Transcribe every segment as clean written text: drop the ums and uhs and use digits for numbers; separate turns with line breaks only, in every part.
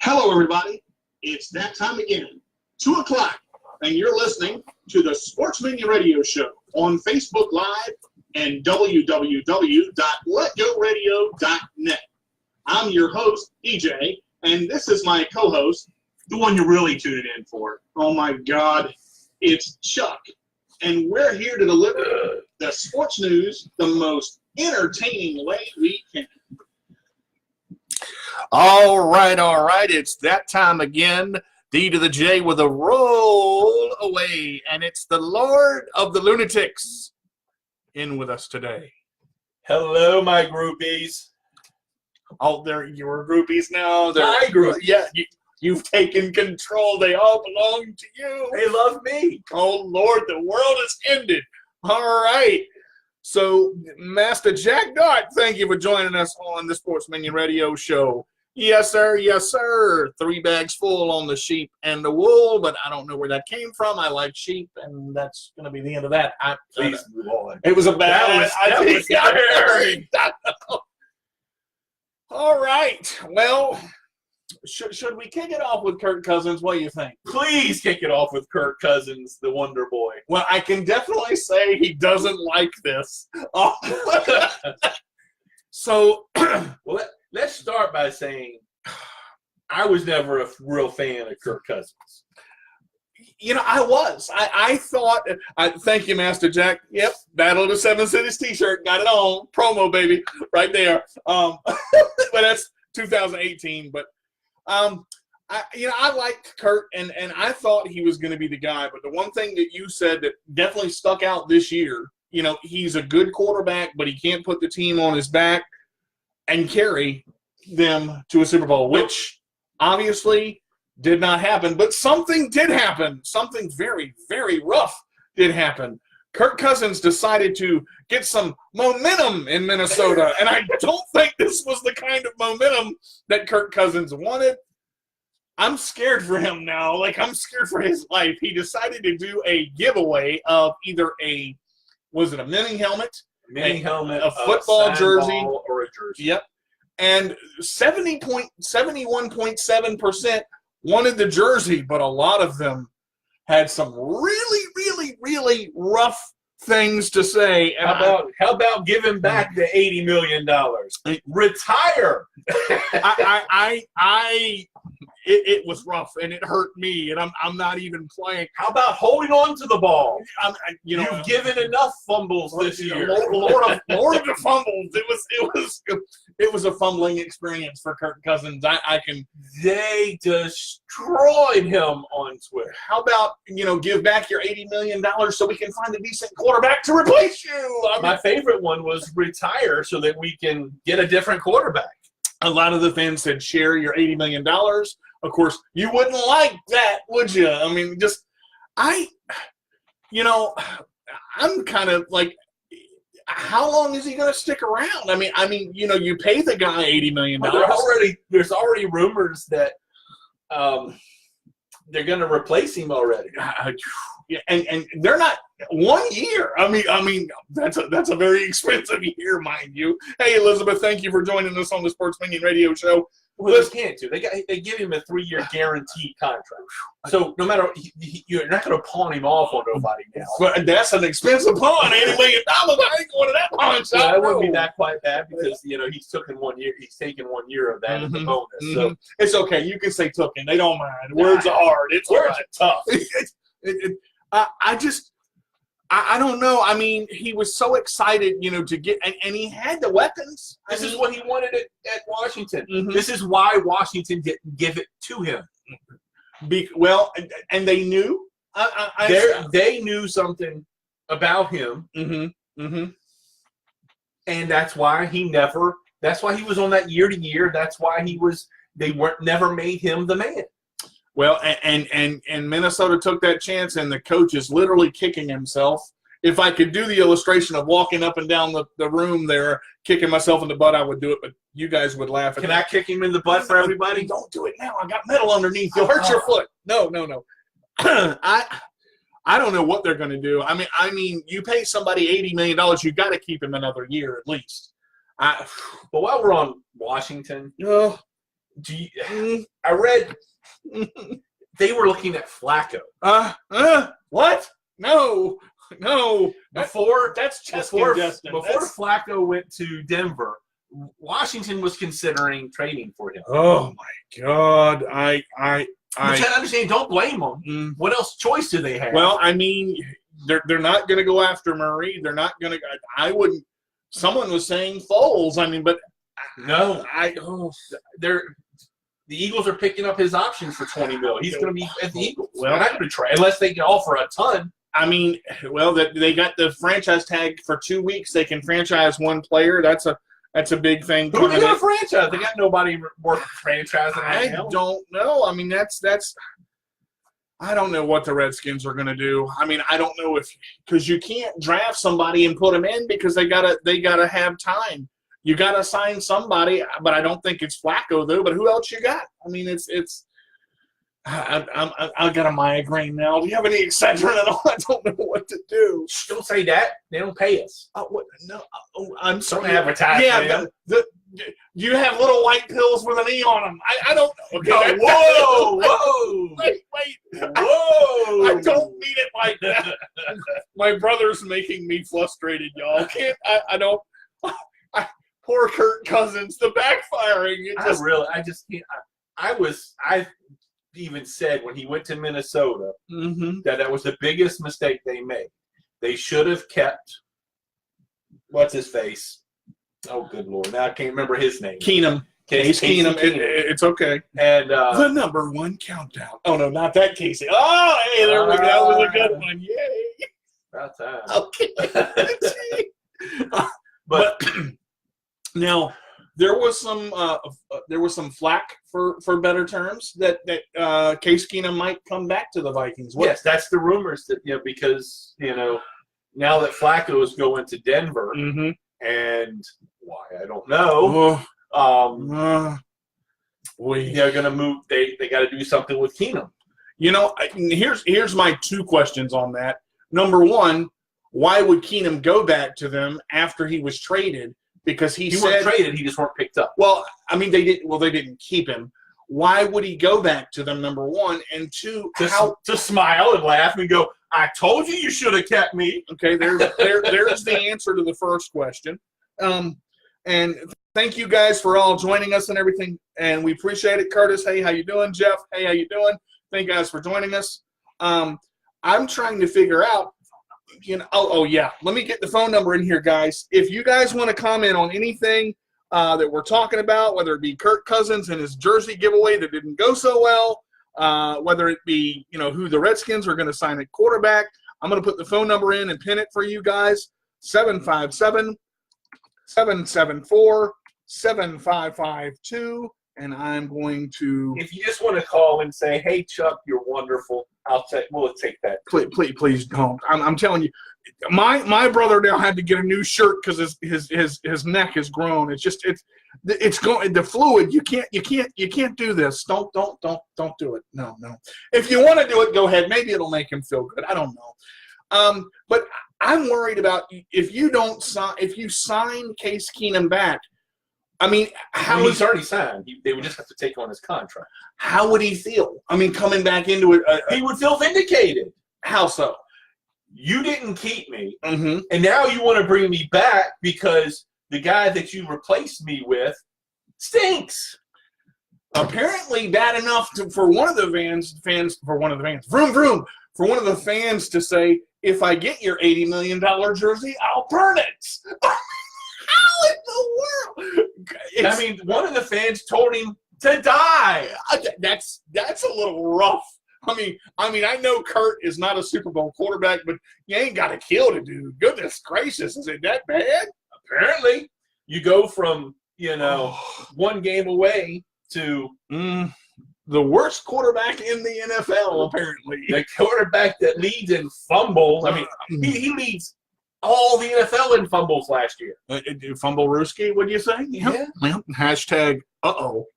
Hello, everybody. It's that time again, 2 o'clock, and you're listening to the Sports Minion Radio Show on Facebook Live and www.letgoradio.net. I'm your host, EJ, and this is my co-host, the one you're really tuning in for. Oh, my God. It's Chuck, and we're here to deliver the sports news the most entertaining way we can.
All right. It's that time again. D to the J with a roll away, and it's the Lord of the Lunatics in with us today.
Hello, my groupies.
Oh, they're your groupies now.
My groupies.
Yeah, you've taken control. They all belong to you.
They love me.
Oh, Lord, the world has ended. All right. So, Master Jack Dart, thank you for joining us on the Sports Minion Radio Show. Yes, sir. Yes, sir. 3 bags full on the sheep and the wool, but I don't know where that came from. I like sheep, and that's going to be the end of that.
Please move on.
It was a bad.
That was scary.
All right. Well, should we kick it off with Kirk Cousins? What do you think?
Please kick it off with Kirk Cousins, the Wonder Boy.
Well, I can definitely say he doesn't like this. Oh. So,
well, let's start by saying I was never a real fan of Kirk Cousins.
You know, I was. I thought thank you, Master Jack. Yep, Battle of the Seven Cities T-shirt. Got it on. Promo, baby. Right there. But that's 2018. But, I liked Kirk, and I thought he was going to be the guy. But the one thing that you said that definitely stuck out this year, he's a good quarterback, but he can't put the team on his back and carry them to a Super Bowl, which obviously did not happen. But something did happen. Something very, very rough did happen. Kirk Cousins decided to get some momentum in Minnesota, and I don't think this was the kind of momentum that Kirk Cousins wanted. I'm scared for him now. I'm scared for his life. He decided to do a giveaway of either a Minion helmet? A football jersey.
Or a jersey.
Yep. And 71.7% wanted the jersey, but a lot of them had some really, really, really rough things to say. And
how about giving back the $80 million? Retire.
It was rough, and it hurt me, and I'm not even playing.
How about holding on to the ball?
You've
given enough fumbles this year.
Lord of the fumbles. It was a fumbling experience for Kirk Cousins.
They destroyed him on Twitter.
How about give back your $80 million so we can find a decent quarterback to replace you?
My favorite one was retire so that we can get a different quarterback.
A lot of the fans said share your $80 million. Of course, you wouldn't like that, would you? I mean, I'm kind of like, how long is he going to stick around? I mean, you pay the guy $80 million.
There's already rumors that they're going to replace him already.
And they're not 1 year. I mean that's a very expensive year, mind you. Hey, Elizabeth, thank you for joining us on the Sports Minion Radio Show.
Well, they can't do. They give him a 3-year guaranteed contract. So no matter, you're not going to pawn him off on nobody now.
But that's an expensive pawn, $80 million. I ain't going to that pawn shop.
That wouldn't be that quite bad because he's taken 1 year. He's taken 1 year of that as a bonus. So
it's okay. You can say "tooken." They don't mind. Words are hard. Words are tough. I don't know. I mean, he was so excited, to get, and he had the weapons.
This is what he wanted at Washington. Mm-hmm. This is why Washington didn't give it to him.
And they knew.
They knew something about him.
Mm-hmm. Mm-hmm.
And that's why that's why he was on that year to year. That's why they never made him the man.
Well, and Minnesota took that chance, and the coach is literally kicking himself. If I could do the illustration of walking up and down the room there, kicking myself in the butt, I would do it, but you guys would laugh at
Can I kick him in the butt for everybody?
Don't do it now. I got metal underneath. You'll hurt your foot. No. I don't know what they're going to do. I mean, you pay somebody $80 million, you got to keep him another year at least.
But while we're on Washington,
Oh,
I read they were looking at Flacco.
What? No.
Before
That's chest
before
congestion.
Flacco went to Denver, Washington was considering trading for him.
Oh my God!
Which I understand. Don't blame them. What else choice do they have?
Well, I mean, they're not going to go after Murray. They're not going to. I wouldn't. Someone was saying Foles. I mean, but
no, the Eagles are picking up his options for $20 million. He's going to be at the Eagles.
Well,
they're not going to try unless they can offer a ton.
I mean, well, they got the franchise tag for 2 weeks. They can franchise one player. That's a big thing.
Who are they going to franchise? They got nobody worth franchising.
I don't know. I mean, that's. I don't know what the Redskins are going to do. I mean, I don't know because you can't draft somebody and put them in because they gotta have time. You gotta sign somebody, but I don't think it's Flacco though. But who else you got? I mean, it's. I got a migraine now. Do you have any Excedrin at all? I don't know what to do.
Don't say that. They don't pay us.
What? No, I'm sorry.
Don't advertise.
Yeah, you have little white pills with an E on them. I don't know. Okay,
Whoa!
Wait.
Whoa!
I don't mean it like that. My brother's making me frustrated, y'all. I don't. Poor Kirk Cousins, the backfiring.
I just can't. I even said when he went to Minnesota that was the biggest mistake they made. They should have kept what's his face. Oh, good Lord! Now I can't remember his name.
Keenum. Case Keenum. It's okay.
And
the number one countdown. Oh no, not that Casey. Oh, hey, there we go. That was a good one. Yay!
About time.
Okay. But now there was some flack for better terms that Case Keenum might come back to the Vikings.
Yes, that's the rumors that because now that Flacco is going to Denver and why I don't know. They're going to move. They got to do something with Keenum.
Here's my 2 questions on that. Number one, why would Keenum go back to them after he was traded? Because he said
weren't traded, he just weren't picked up.
Well, I mean, they didn't keep him. Why would he go back to them? Number one, and two,
to smile and laugh and go, "I told you should have kept me."
Okay, there's the answer to the first question. And thank you guys for all joining us and everything, and we appreciate it. Curtis, hey, how you doing? Jeff, hey, how you doing? Thank you guys for joining us. I'm trying to figure out. Oh yeah. Let me get the phone number in here, guys. If you guys want to comment on anything that we're talking about, whether it be Kirk Cousins and his jersey giveaway that didn't go so well, whether it be who the Redskins are going to sign at quarterback, I'm going to put the phone number in and pin it for you guys. 757-774-7552, and I'm going to.
If you just want to call and say, "Hey Chuck, you're wonderful," we'll take that.
Please don't. I'm telling you, my brother now had to get a new shirt because his neck has grown. It's going the fluid. You can't do this. Don't do it. No. If you want to do it, go ahead. Maybe it'll make him feel good. I don't know. But I'm worried about if you sign Case Keenum back. I mean,
he's already signed. They would just have to take on his contract.
How would he feel? I mean, coming back into it,
he would feel vindicated.
How so?
You didn't keep me, and now you want to bring me back because the guy that you replaced me with stinks.
Apparently, bad enough for one of the fans to say, "If I get your $80 million jersey, I'll burn it." How in the world?
I mean, one of the fans told him to die.
That's a little rough. I mean, I know Kurt is not a Super Bowl quarterback, but you ain't got to kill the dude. Goodness gracious, is it that bad?
Apparently, you go from one game away to
the worst quarterback in the NFL. Apparently,
the quarterback that leads in fumbles. I mean, he leads all the NFL in fumbles last year.
Fumble Rooski, what do you say?
Yeah.
Hashtag uh-oh.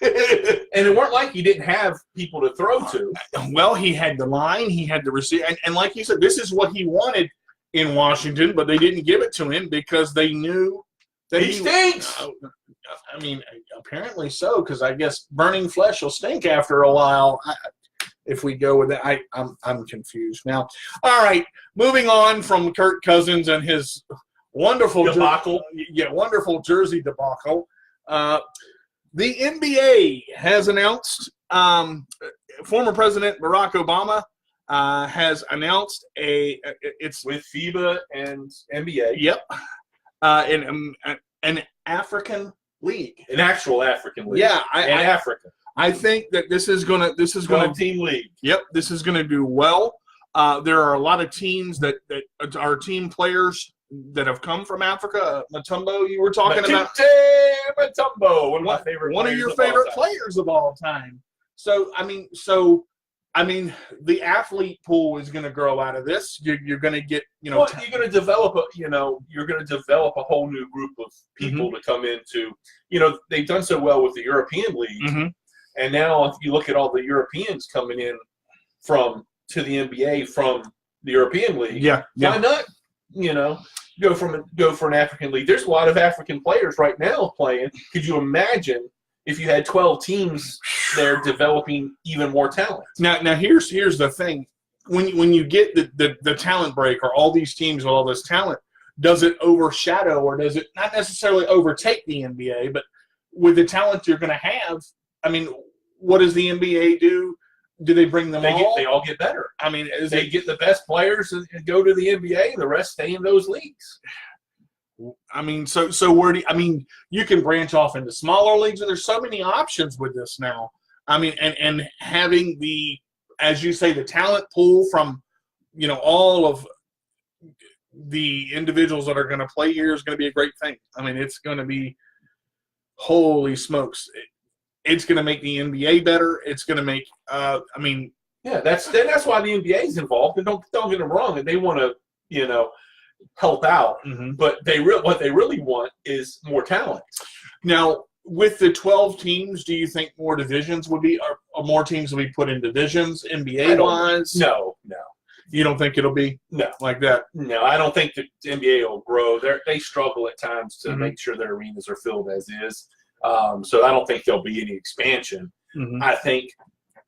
And it weren't like he didn't have people to throw to.
Well, he had the line, he had the receiver, and like you said, this is what he wanted in Washington, but they didn't give it to him because they knew that
He stinks.
I mean, apparently so, because I guess burning flesh will stink after a while. If we go with that, I'm confused now. All right, moving on from Kirk Cousins and his wonderful
debacle.
Wonderful jersey debacle. The NBA has announced. Former President Barack Obama has announced it's
with FIBA and NBA.
Yep, an African league,
an actual African league.
Yeah,
Africa.
I think that this is gonna
team league.
Yep, this is gonna do well. There are a lot of teams that are team players that have come from Africa. Matumbo, you were talking about.
Matumbo, one
of your favorite players of all time. So I mean, the athlete pool is going to grow out of this. You're going to get,
you're going to develop a whole new group of people to come into. They've done so well with the European League, and now if you look at all the Europeans coming in to the NBA from the European League, why not? Go for an African league. There's a lot of African players right now playing. Could you imagine if you had 12 teams there developing even more talent?
Now here's the thing. When you get the talent break or all these teams with all this talent, does it overshadow or does it not necessarily overtake the NBA? But with the talent you're going to have, I mean, what does the NBA do? Do they bring them all?
They all get better.
I mean,
they get the best players and go to the NBA, and the rest stay in those leagues.
I mean, so where you can branch off into smaller leagues, and there's so many options with this now. I mean, and having as you say, the talent pool from, all of the individuals that are going to play here is going to be a great thing. I mean, it's going to be, holy smokes. It's going to make the NBA better. It's going to make, that's why the NBA is involved. And don't get them wrong. And they want to, help out. But what they really want is more talent. Now, with the 12 teams, do you think more divisions would be, or more teams will be put in divisions, NBA-wise?
No.
You don't think it'll be like that?
No, I don't think the NBA will grow. They struggle at times to make sure their arenas are filled as is. So I don't think there'll be any expansion. I think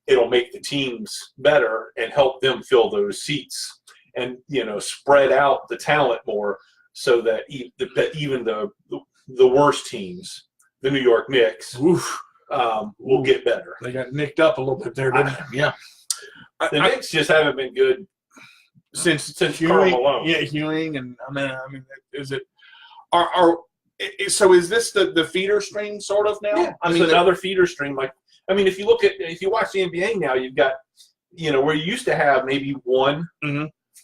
it'll make the teams better and help them fill those seats and, spread out the talent more so that even the worst teams, the New York Knicks, will get better.
They got nicked up a little bit there, didn't they? Yeah.
The Knicks just haven't been good
since
Karl Malone.
Yeah, Ewing, and I mean, is it so is this the feeder stream sort of now?
Yeah, another feeder stream. If you watch the NBA now, you've got, where you used to have maybe one,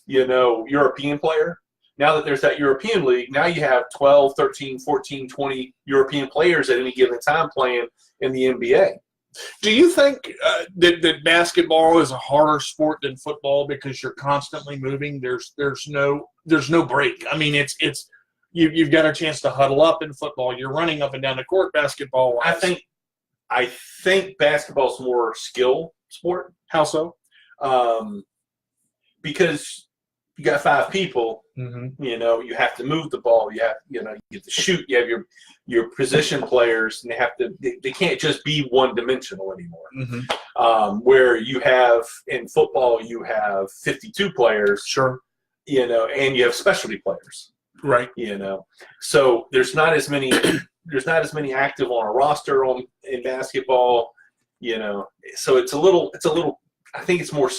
European player. Now that there's that European league, now you have 12, 13, 14, 20 European players at any given time playing in the NBA.
Do you think that basketball is a harder sport than football because you're constantly moving? There's no break. I mean, it's you've got a chance to huddle up in football. You're running up and down the court. Basketball.
I think basketball's more skill sport.
How so?
Because you got 5 people. You have to move the ball. You have, you get to shoot. You have your position players, and they can't just be one-dimensional anymore. Where you have in football, you have 52 players.
Sure.
And you have specialty players.
Right.
So there's not as many active on a roster in basketball. So it's a little. I think it's more.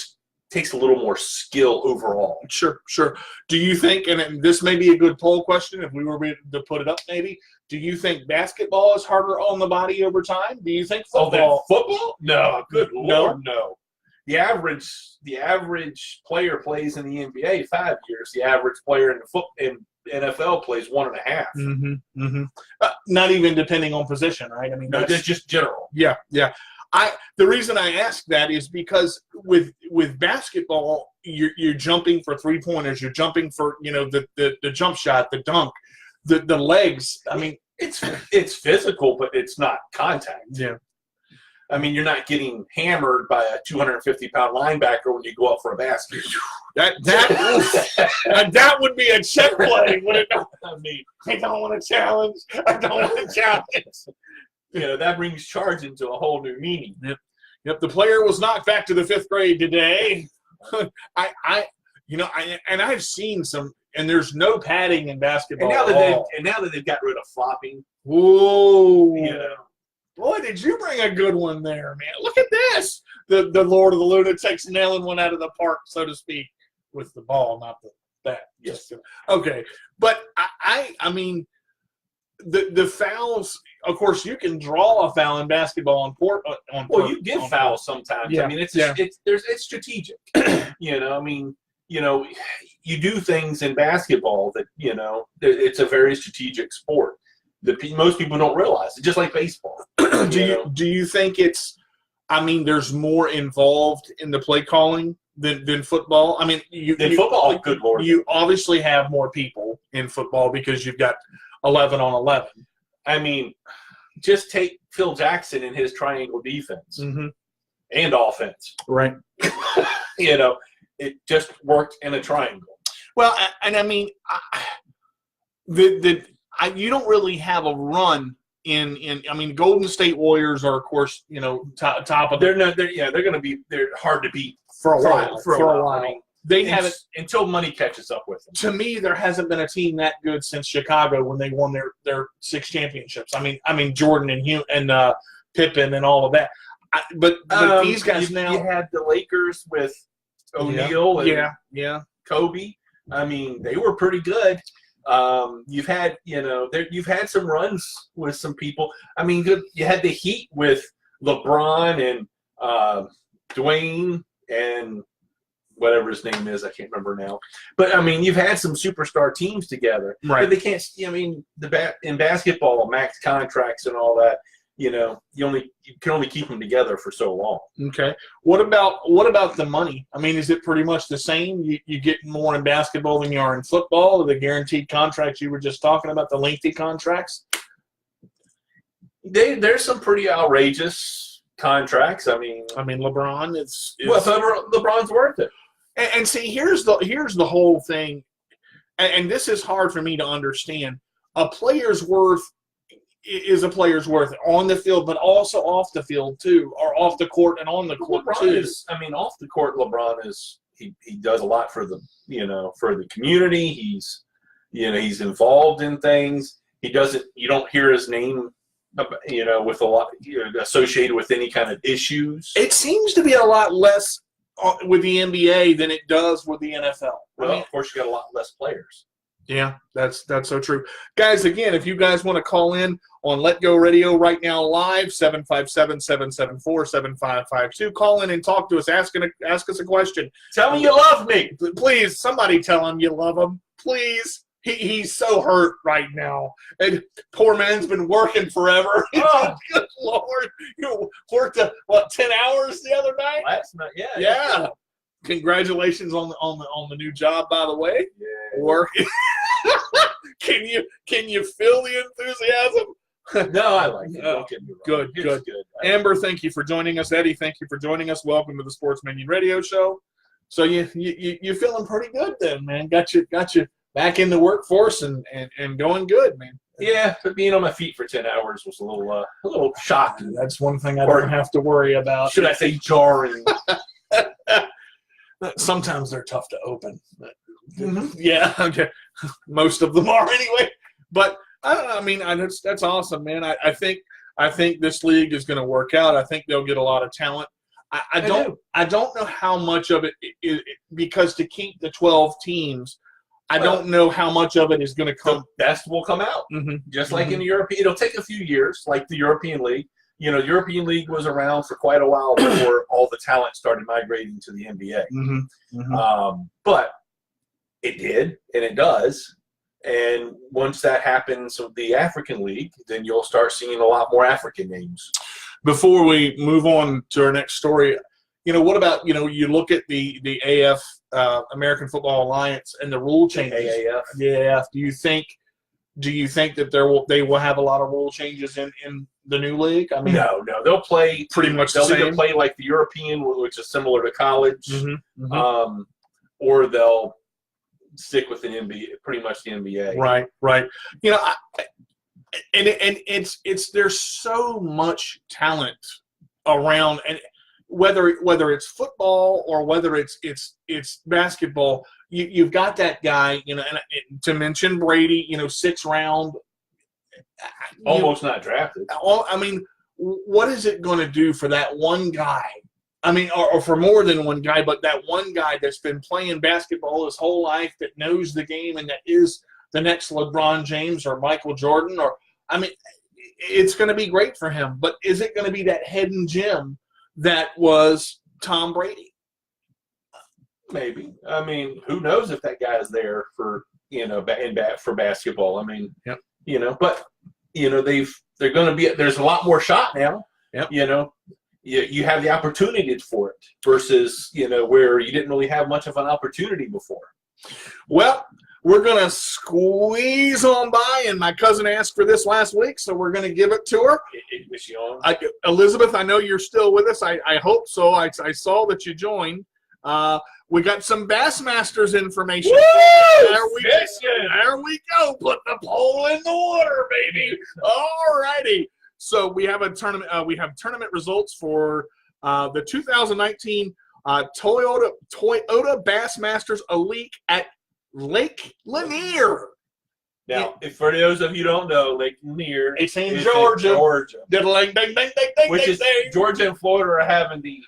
Takes a little more skill overall.
Sure. Do you think, and this may be a good poll question if we were to put it up maybe, do you think basketball is harder on the body over time? Do you think football?
Football? No, good Lord, no. The average player plays in the NBA 5 years. The average player in NFL plays 1.5.
Not even depending on position, right? I mean,
no, that's just general.
Yeah. The reason I ask that is because with basketball, you're jumping for 3-pointers, you're jumping for the jump shot, the dunk, the legs. I mean,
It's physical, but it's not contact.
Yeah.
I mean, you're not getting hammered by a 250-pound linebacker when you go up for a basket.
That would be a check play, would it not? I mean, I don't want to challenge. I don't want to challenge.
That brings charge into a whole new meaning.
Yep. The player was knocked back to the 5th grade today. I've seen some, and there's no padding in basketball.
And now that they've got rid of flopping.
Whoa.
Yeah.
Boy, did you bring a good one there, man. Look at this. The Lord of the Lunatics nailing one out of the park, so to speak, with the ball, not the bat.
Yes.
Okay. But I mean, the fouls, of course, you can draw a foul in basketball on court.
You give fouls sometimes.
Yeah.
I mean, it's strategic. You do things in basketball that, it's a very strategic sport. Most people don't realize it, just like baseball.
Do you think there's more involved in the play calling than football? I mean,
football, good Lord.
You obviously have more people in football because you've got 11 on 11.
I mean, just take Phil Jackson and his triangle defense and offense.
Right.
It just worked in a triangle.
Well, and I mean, you don't really have a run in. I mean, Golden State Warriors are, of course, top of.
They're going to be. They're hard to beat
for a while. For a while.
I mean,
they haven't
until money catches up with them.
To me, there hasn't been a team that good since Chicago when they won their 6 championships. I mean Jordan and Pippen and all of that. But these guys now.
You had the Lakers with O'Neal and Kobe. I mean, they were pretty good. You've had you've had some runs with some people. I mean, you had the Heat with LeBron and Dwayne and whatever his name is, I can't remember now. But I mean, you've had some superstar teams together.
Right.
But they can't. I mean, in basketball, max contracts and all that. You can only keep them together for so long.
Okay. What about the money? I mean, is it pretty much the same? You get more in basketball than you are in football? The guaranteed contracts you were just talking about, the lengthy contracts?
There's some pretty outrageous contracts. I mean,
LeBron is
LeBron's worth it.
And see, here's the whole thing, and this is hard for me to understand. A player's worth is a player's worth on the field, but also off the field too, or off the court and on the court too.
Off the court, LeBron is he does a lot for the for the community. He's involved in things. You don't hear his name with a lot associated with any kind of issues.
It seems to be a lot less with the NBA than it does with the NFL.
Well, of course, you got a lot less players.
Yeah, that's so true. Guys, again, if you guys want to call in on Let Go Radio right now live, 757-774-7552. Call in and talk to us. Ask us a question.
Tell me you love me.
Please, somebody tell him you love him. Please. He's so hurt right now. And poor man's been working forever. Oh. Good Lord. You worked, 10 hours the other night?
Last night, yeah.
Yeah. Congratulations on the new job, by the way.
Yeah.
Working. Can you feel the enthusiasm?
No, I like it. Don't get me wrong.
Good. Amber, thank you for joining us. Eddie, thank you for joining us. Welcome to the Sports Minion Radio Show. So you feeling pretty good then, man. Got you back in the workforce and going good, man.
Yeah, but being on my feet for 10 hours was a little shocking.
That's one thing I don't have to worry about.
Should I say jarring?
Sometimes they're tough to open.
Mm-hmm.
Yeah, okay. Most of them are anyway. But that's awesome, man. I think this league is going to work out. I think they'll get a lot of talent. I don't know how much of it is because to keep the 12 teams. I don't know how much of it is going to come.
The best will come out, just like in the European. It'll take a few years, like the European League. The European League was around for quite a while before all the talent started migrating to the NBA. But it did, and it does. And once that happens with the African League, then you'll start seeing a lot more African names.
Before we move on to our next story, what about, you look at the AF, American Football Alliance, and the rule changes.
AAF.
Yeah. Do you think Do you think that they will have a lot of rule changes in the new league? I mean,
no, they'll play
pretty much the
they'll
same.
either play like the European, which is similar to college, or they'll stick with the NBA, pretty much the NBA.
Right. You know, and it's there's so much talent around, and whether it's football or whether it's basketball, you've got that guy, you know, and to mention Brady, you know, 6th round,
almost not drafted.
I mean, what is it going to do for that one guy? I mean, or for more than one guy, but that one guy that's been playing basketball his whole life, that knows the game, and that is the next LeBron James or Michael Jordan, or I mean, it's going to be great for him. But is it going to be that hidden gem that was Tom Brady?
Maybe. I mean, who knows if that guy's there for, you know, for basketball. I mean,
yep.
You know, but you know, they're going to be. There's a lot more shot now.
Yep.
You know. You have the opportunity for it versus, you know, where you didn't really have much of an opportunity before.
Well, we're going to squeeze on by, and my cousin asked for this last week, so we're going to give it to her.
Is she on?
Elizabeth, I know you're still with us. I hope so. I saw that you joined. We got some Bassmasters information.
Woo!
There we go. Put the pole in the water, baby. All righty. So we have a tournament. We have tournament results for the 2019 Toyota Bassmasters Elite at Lake Lanier.
Now, if for those of you who don't know, Lake Lanier,
it's in Georgia. Which is
Georgia and Florida are having the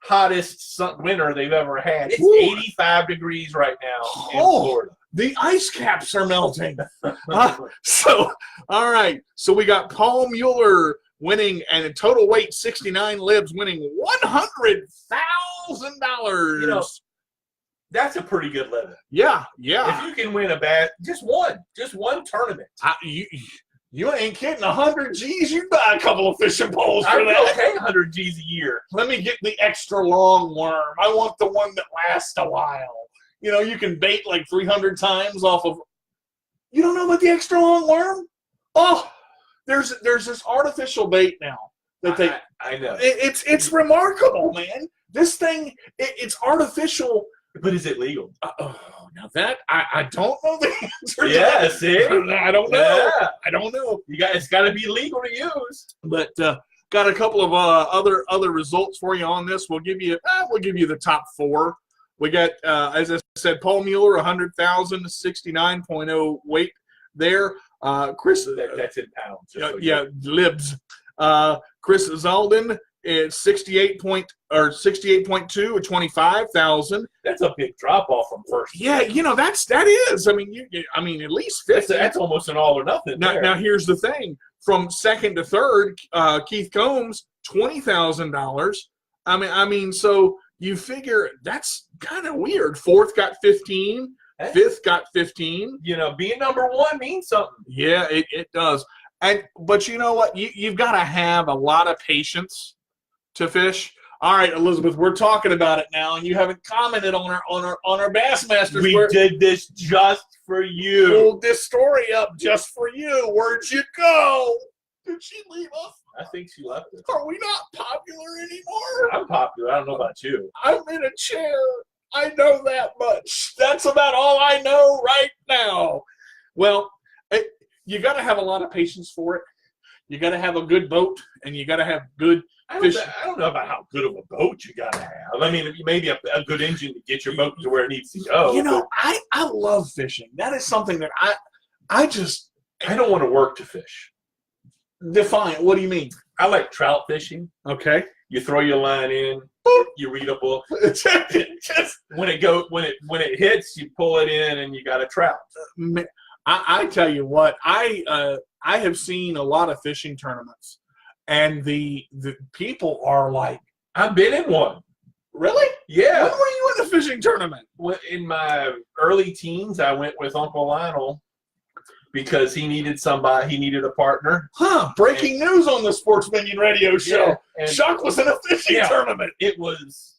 hottest winter they've ever had. It's 85 degrees right now in Florida.
The ice caps are melting. So, all right. So we got Paul Mueller winning, and in total weight, 69 libs, winning $100,000.
You know, that's a pretty good living.
Yeah.
If you can win just one tournament.
You ain't kidding. 100 G's, you buy a couple of fishing poles for that.
Okay, 100 G's a year.
Let me get the extra long worm. I want the one that lasts a while. You know, you can bait like 300 times off of. You don't know about the extra long worm? Oh, there's this artificial bait now that
I know.
It's remarkable, man. This thing, it's artificial.
But is it legal?
Now that I don't know the answer.
Yeah, see,
I don't know. Yeah. I don't know.
It's got to be legal to use.
But got a couple of other results for you on this. We'll give you the top 4. We got, as I said, Paul Mueller, 100,000, 69.0 weight there. Chris,
that's in pounds.
libs. Chris Zalden is 68.2 at 25,000.
That's a big drop off from first.
Yeah, you know that is. I mean, at least 50.
That's almost an all or nothing.
Now here's the thing: from second to third, Keith Combs, $20,000. I mean, so. You figure that's kind of weird. 4th got 15. 5th got 15.
You know, being number 1 means something.
Yeah, it does. But you know what? You've got to have a lot of patience to fish. All right, Elizabeth, we're talking about it now, and you haven't commented on our Bassmasters.
We did this just for you.
Pulled this story up just for you. Where'd you go? Did she leave us?
I think she left us.
Are we not popular anymore?
I'm popular. I don't know about you.
I'm in a chair. I know that much. That's about all I know right now. Well, you got to have a lot of patience for it. You got to have a good boat, and you got to have good fishing.
I don't know about how good of a boat you got to have. I mean, maybe a good engine to get your boat to where it needs to go.
You know, I love fishing. That is something that I
don't want to work to fish.
Define it. What do you mean?
I like trout fishing.
Okay.
You throw your line in, you read a book. Just when it hits, you pull it in, and you got a trout.
I tell you what, I have seen a lot of fishing tournaments, and the people are like,
I've been in one.
Really?
Yeah.
When were you in a fishing tournament?
In my early teens, I went with Uncle Lionel. Because he needed a partner.
Breaking news on the Sports Minion radio show.
Yeah,
Chuck was in a fishing tournament.
It was,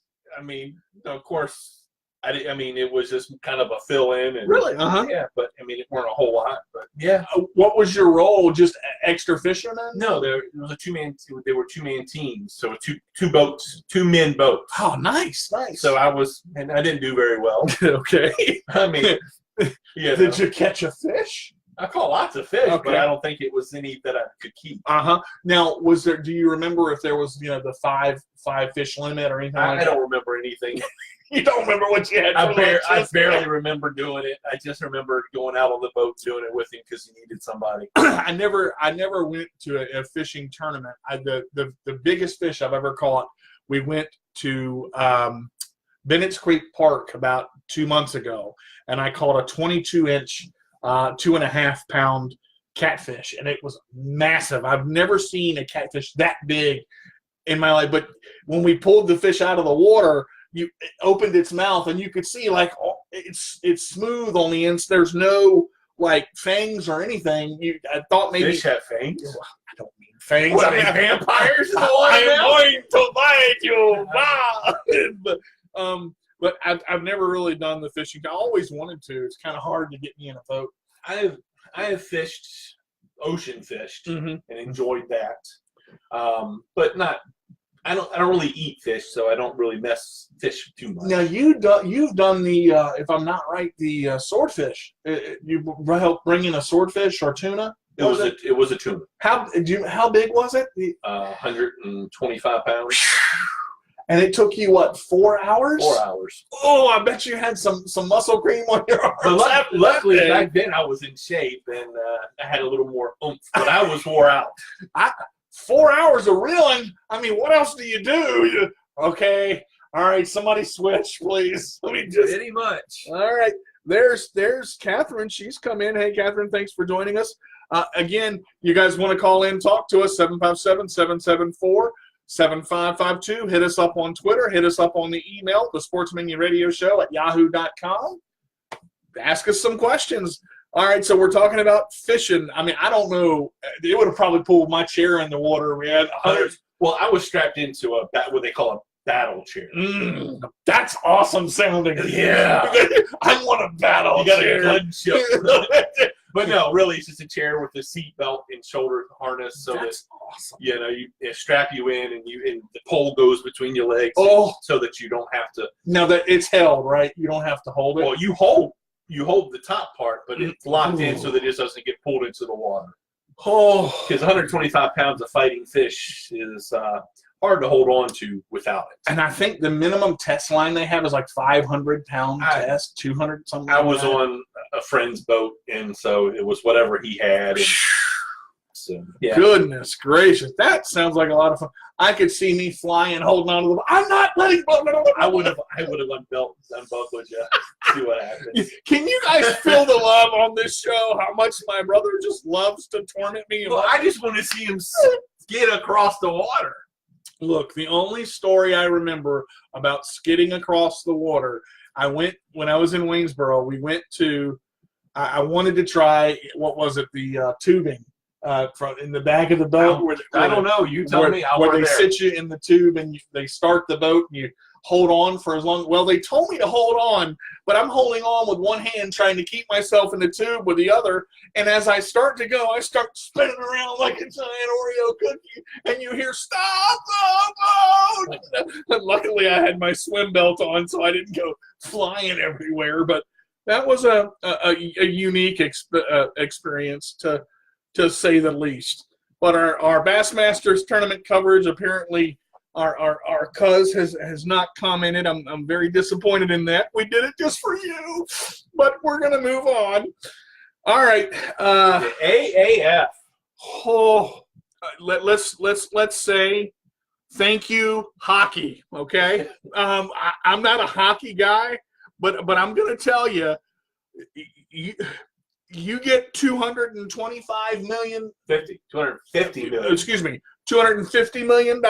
of course, it was just kind of a fill-in.
Really?
Yeah, but, it weren't a whole lot. But Yeah.
What was your role? Just extra fisherman?
No, there was a two-man. They were two-man teams, so two boats, 2-men boats.
Oh, nice.
So and I didn't do very well.
Okay.
I mean,
Did you catch a fish?
I caught lots of fish,
Okay.
but I don't think it was any that I could keep.
Now, do you remember if there was, the five fish limit or anything like that?
I don't remember anything.
You don't remember what you had?
I barely remember doing it. I just remember going out on the boat doing it with him because he needed somebody.
I never went to a fishing tournament. The biggest fish I've ever caught, we went to Bennett's Creek Park about 2 months ago, and I caught a 22-inch, 2.5-pound catfish, and it was massive. I've never seen a catfish that big in my life. But when we pulled the fish out of the water, it opened its mouth, and you could see it's smooth on the ends. There's no fangs or anything. I thought maybe
fish have fangs.
I don't mean fangs.
What, vampires?
I'm going to bite you. But I've never really done the fishing. I always wanted to. It's kind of hard to get me in a boat.
I have fished, ocean fished, and enjoyed that. But not. I don't really eat fish, so I don't really mess fish too much.
Now you've done the if I'm not right, the swordfish. You helped bring in a swordfish or tuna.
It was a tuna.
How big was it?
125 pounds.
And it took you, what, 4 hours?
4 hours.
Oh, I bet you had some muscle cream on your arms.
But luckily, back then I was in shape and I had a little more oomph, but I was wore out.
4 hours of reeling? I mean, what else do you do? Okay. All right, somebody switch, please. Let me just.
Pretty much.
All right. There's Catherine. She's come in. Hey, Catherine, thanks for joining us. Again, you guys want to call in, talk to us, 757-774-7552. Hit us up on Twitter. Hit us up on the email, the Sports Minion Radio Show at yahoo.com. Ask us some questions. All right, so we're talking about fishing. I mean, I don't know. It would have probably pulled my chair in the water. We had hundreds.
Well, I was strapped into what they call a battle chair.
That's awesome sounding.
Yeah.
I want a battle
you got
chair.
A gun show. But no, really, it's just a chair with a seat belt and shoulder harness, so
that's
that
awesome.
You strap you in, and the pole goes between your legs, so that you don't have to.
Now that it's held, right? You don't have to hold it.
Well, you hold the top part, but it's locked in so that it doesn't get pulled into the water.
Oh,
because 125 pounds of fighting fish is hard to hold on to without it.
And I think the minimum test line they have is like 500-pound test, 200 something.
I was on a friend's boat, and so it was whatever he had. And so, yeah.
Goodness gracious, that sounds like a lot of fun. I could see me flying, holding on to the. I'm not letting.
I would have unbuckled you. See what happens.
Can you guys feel the love on this show? How much my brother just loves to torment me.
Well, I just want to see him skid across the water.
Look, the only story I remember about skidding across the water, when I was in Waynesboro, we went to, I wanted to try, what was it, the tubing in the back of the boat.
I don't know. You tell me.
Where they sit you in the tube and they start the boat and you hold on for as long. Well, they told me to hold on, but I'm holding on with one hand trying to keep myself in the tube with the other. And as I start to go, I start spinning around like a giant Oreo cookie, and you hear, "Stop the boat!" And luckily, I had my swim belt on, so I didn't go flying everywhere. But that was a unique experience, to say the least. But our Bassmasters tournament coverage, apparently our cuz has not commented. I'm very disappointed in that. We did it just for you, but we're gonna move on. All right.
The AAF.
Oh, let's say thank you, hockey. Okay. I'm not a hockey guy, but I'm gonna tell you. You get $225 million.
250 million.
Excuse me, $250 million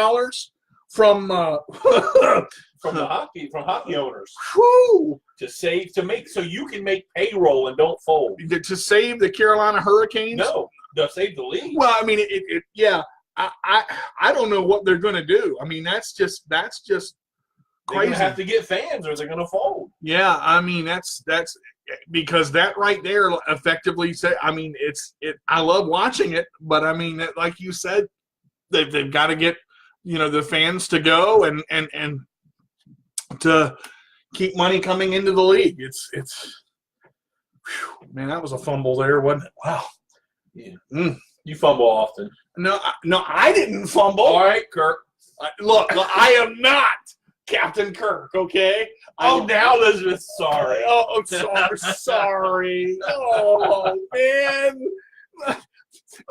from
hockey owners.
Whew.
To make so you can make payroll and don't fold.
To save the Carolina Hurricanes.
No, to save the league.
Well, I mean, yeah. I don't know what they're going to do. I mean, that's just crazy.
They're going to have to get fans, or they're going to fold.
Yeah, I mean, that's because that right there effectively said, I mean, I love watching it, but I mean, like you said, they've got to get, the fans to go and to keep money coming into the league. It's man, that was a fumble there, wasn't it? Wow.
Yeah. You fumble often.
No, I didn't fumble.
All right, Kirk.
Look, I am not Captain Kirk, okay?
Oh, now Elizabeth, sorry.
Oh, sorry. Oh, man.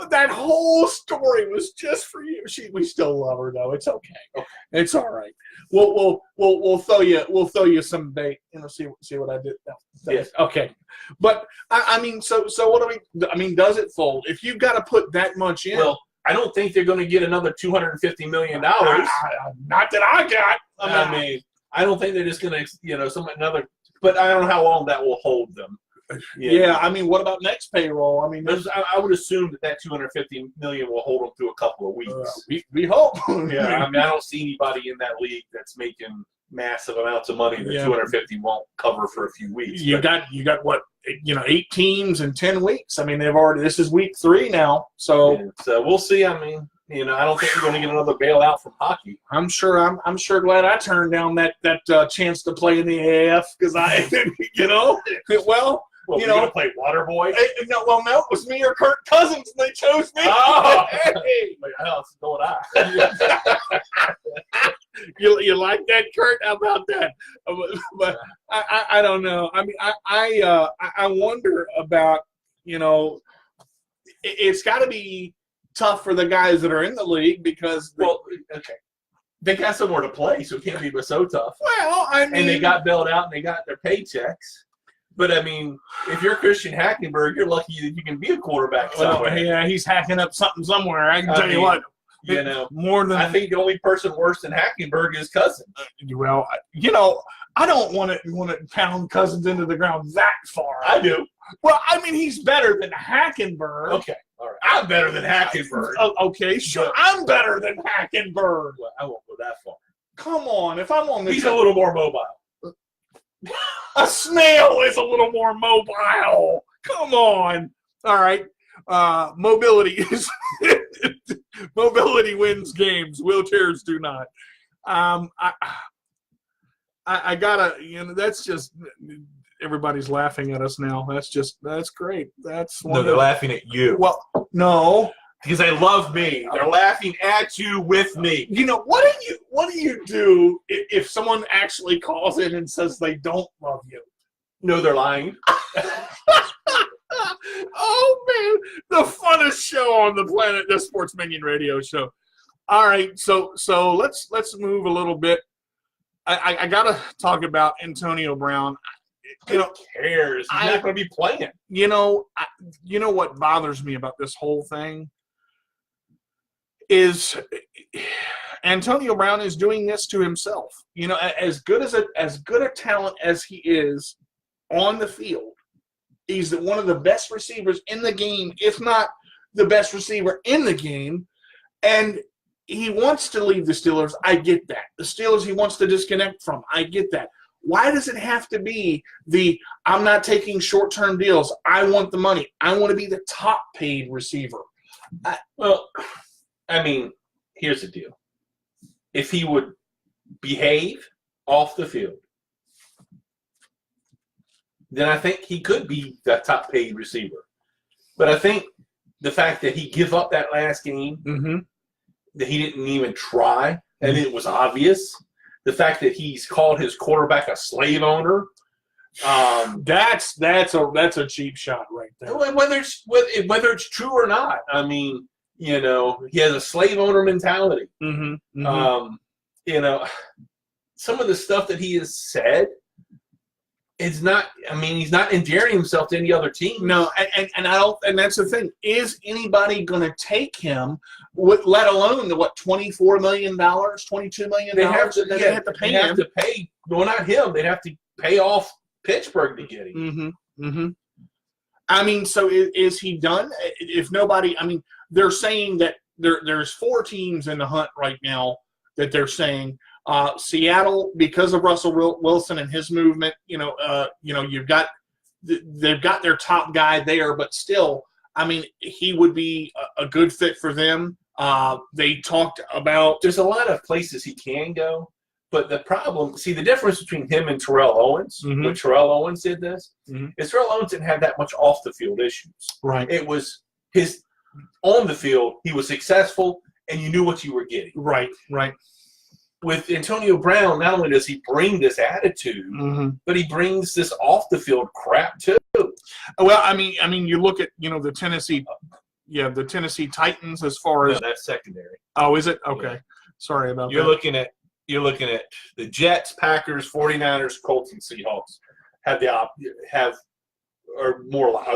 That whole story was just for you. We still love her, though. It's okay. It's all right. We'll throw you some bait. See what I did. No,
yes.
Okay. But I mean, so what do we? I mean, does it fold? If you've got to put that much in,
well, I don't think they're going to get another $250 million.
Not that I got.
I mean, I don't think they're just going to, another. But I don't know how long that will hold them.
Yeah, I mean, what about next payroll? I mean,
I would assume that $250 million will hold them through a couple of weeks.
We hope.
Yeah, I mean, I don't see anybody in that league that's making massive amounts of money that $250 won't cover for a few weeks.
You got what? 8 teams in 10 weeks. I mean, this is week 3 now. So
we'll see. I mean, I don't think we're going to get another bailout from hockey.
I'm sure glad I turned down that chance to play in the AAF because
Well, you're going to play Waterboy?
No, it was me or Kirk Cousins, and they chose me.
Oh!
Hey.
So would I.
You like that, Kurt? How about that? But I don't know. I mean, I wonder about, it's got to be tough for the guys that are in the league because
they got somewhere to play, so it can't be so tough.
Well, I mean,
and they got bailed out and they got their paychecks. But I mean, if you're Christian Hackenberg, you're lucky that you can be a quarterback somewhere.
Well, yeah, he's hacking up something somewhere. I can tell you what. More than
I think the only person worse than Hackenberg is Cousins.
Well, I don't want to pound Cousins into the ground that far.
I do.
Well, I mean, he's better than Hackenberg.
Okay, all right. I'm better than Hackenberg.
Okay, sure. I'm better than Hackenberg.
Well, I won't go that far.
Come on, if I'm on the
he's a little more mobile.
A snail is a little more mobile. Come on. All right. Mobility wins games. Wheelchairs do not. I gotta. That's just. Everybody's laughing at us now. That's great.
No, they're laughing at you.
Well, no.
Because they love me. They're laughing at you with me.
What do you do if someone actually calls in and says they don't love you?
No, they're lying.
Oh man, the funnest show on the planet, the Sports Minion radio show. All right, so let's move a little bit. I gotta talk about Antonio Brown.
Who cares? He's not going to be playing.
You know what bothers me about this whole thing is Antonio Brown is doing this to himself. As good a talent as he is on the field, he's one of the best receivers in the game, if not the best receiver in the game, and he wants to leave the Steelers. I get that. The Steelers he wants to disconnect from. I get that. Why does it have to be I'm not taking short-term deals. I want the money. I want to be the top-paid receiver.
I mean, here's the deal. If he would behave off the field, then I think he could be that top-paid receiver. But I think the fact that he gave up that last game, that he didn't even try, and it was obvious, the fact that he's called his quarterback a slave owner,
that's a cheap shot right there.
Whether it's true or not, I mean, he has a slave owner mentality. Some of the stuff that he has said is not. I mean, he's not endearing himself to any other team.
No, and I don't. And that's the thing. Is anybody going to take him? Let alone the $24 million, $22 million
they have to
pay him.
They have to pay. Well, not him. They'd have to pay off Pittsburgh to get him.
I mean, so is he done? If nobody, I mean, they're saying that there's 4 teams in the hunt right now that they're saying Seattle, because of Russell Wilson and his movement. You've got they've got their top guy there, but still, I mean, he would be a good fit for them. They talked about
there's a lot of places he can go, but the problem, see, the difference between him and Terrell Owens, when Terrell Owens did this, is Terrell Owens didn't have that much off the field issues.
Right.
It was his on the field. He was successful, and you knew what you were getting.
Right.
With Antonio Brown, not only does he bring this attitude, but he brings this off the field crap too.
Well, I mean, you look at the Tennessee Titans as far as
that's secondary.
Oh, is it? Okay,
Yeah.
Sorry about
You're
that.
You're looking at the Jets, Packers, 49ers, Colts, and Seahawks are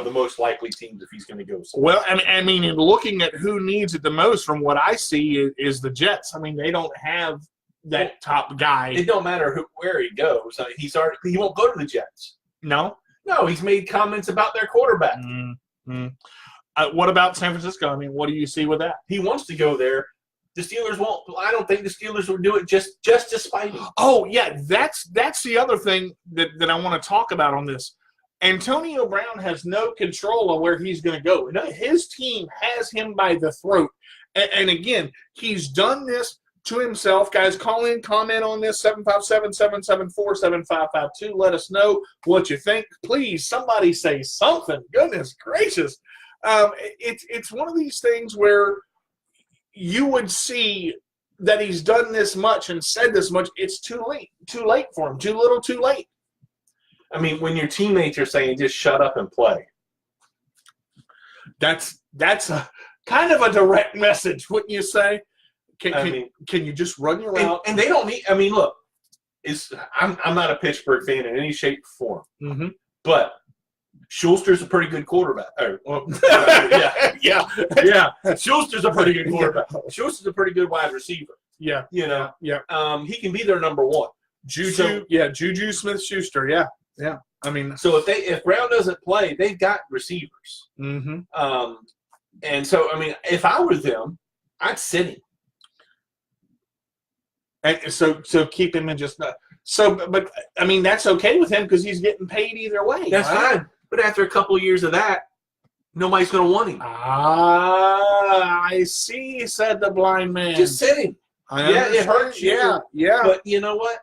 the most likely teams if he's going to go somewhere.
Well, I mean, in looking at who needs it the most, from what I see, is the Jets. I mean, they don't have that top guy.
It don't matter where he goes. He won't go to the Jets.
No,
he's made comments about their quarterback.
What about San Francisco? I mean, what do you see with that?
He wants to go there. The Steelers won't. I don't think the Steelers will do it just to spite him.
Oh yeah, that's the other thing that I want to talk about on this. Antonio Brown has no control on where he's going to go. His team has him by the throat, and again, he's done this to himself. Guys, call in, comment on this, 757-774-7552. Let us know what you think. Please, somebody say something. Goodness gracious. It's one of these things where you would see that he's done this much and said this much. It's too late for him. Too little, too late.
I mean, when your teammates are saying just shut up and play.
That's a kind of a direct message, wouldn't you say? Can you just run your route?
And they don't need. I mean, look, I'm not a Pittsburgh fan in any shape or form, but Schuster's a pretty good quarterback. Yeah. Schuster's a pretty good quarterback. Schuster's a pretty good wide receiver.
Yeah.
He can be their number one.
Juju Smith-Schuster. Yeah. I mean,
so if Brown doesn't play, they've got receivers. And so I mean, if I were them, I'd sit him.
And so keep him in just but I mean that's okay with him because he's getting paid either way.
That's fine. But after a couple of years of that, nobody's going to want him.
I see, said the blind man.
Just sit him. Yeah, it hurts you.
Yeah.
But you know what?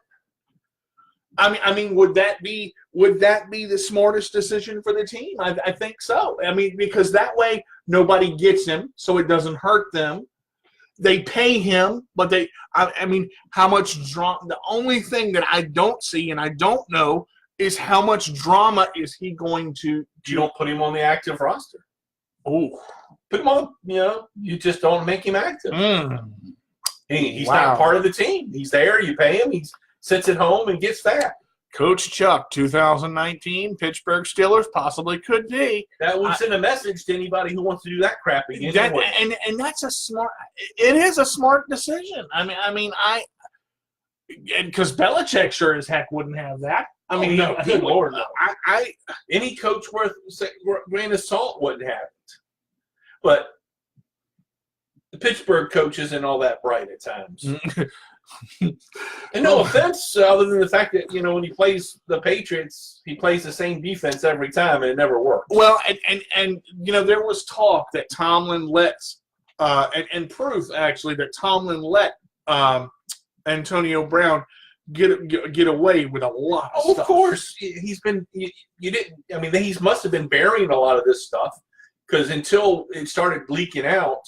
I mean, would that be the smartest decision for the team? I think so. I mean, because that way nobody gets him, so it doesn't hurt them. They pay him, but I mean, how much drama? The only thing that I don't see and I don't know is how much drama is he going to.
You don't put him on the active roster.
Oh,
put him on. You just don't make him active. He's not part of the team. He's there. You pay him. He sits at home and gets fat.
Coach Chuck, 2019 Pittsburgh Steelers possibly could be.
That would send a message to anybody who wants to do that crap again.
And that's a smart. It is a smart decision. I mean, because Belichick sure as heck wouldn't have that. I mean,
no, good Lord, no.
I
any coach worth a grain of salt wouldn't have it. But the Pittsburgh coach isn't all that bright at times. And no offense, other than the fact that when he plays the Patriots, he plays the same defense every time, and it never works.
Well, and there was talk that Tomlin lets, and proof actually that Tomlin let Antonio Brown get away with a lot of stuff.
Of course, he's been. You didn't. I mean, he must have been burying a lot of this stuff because until it started leaking out,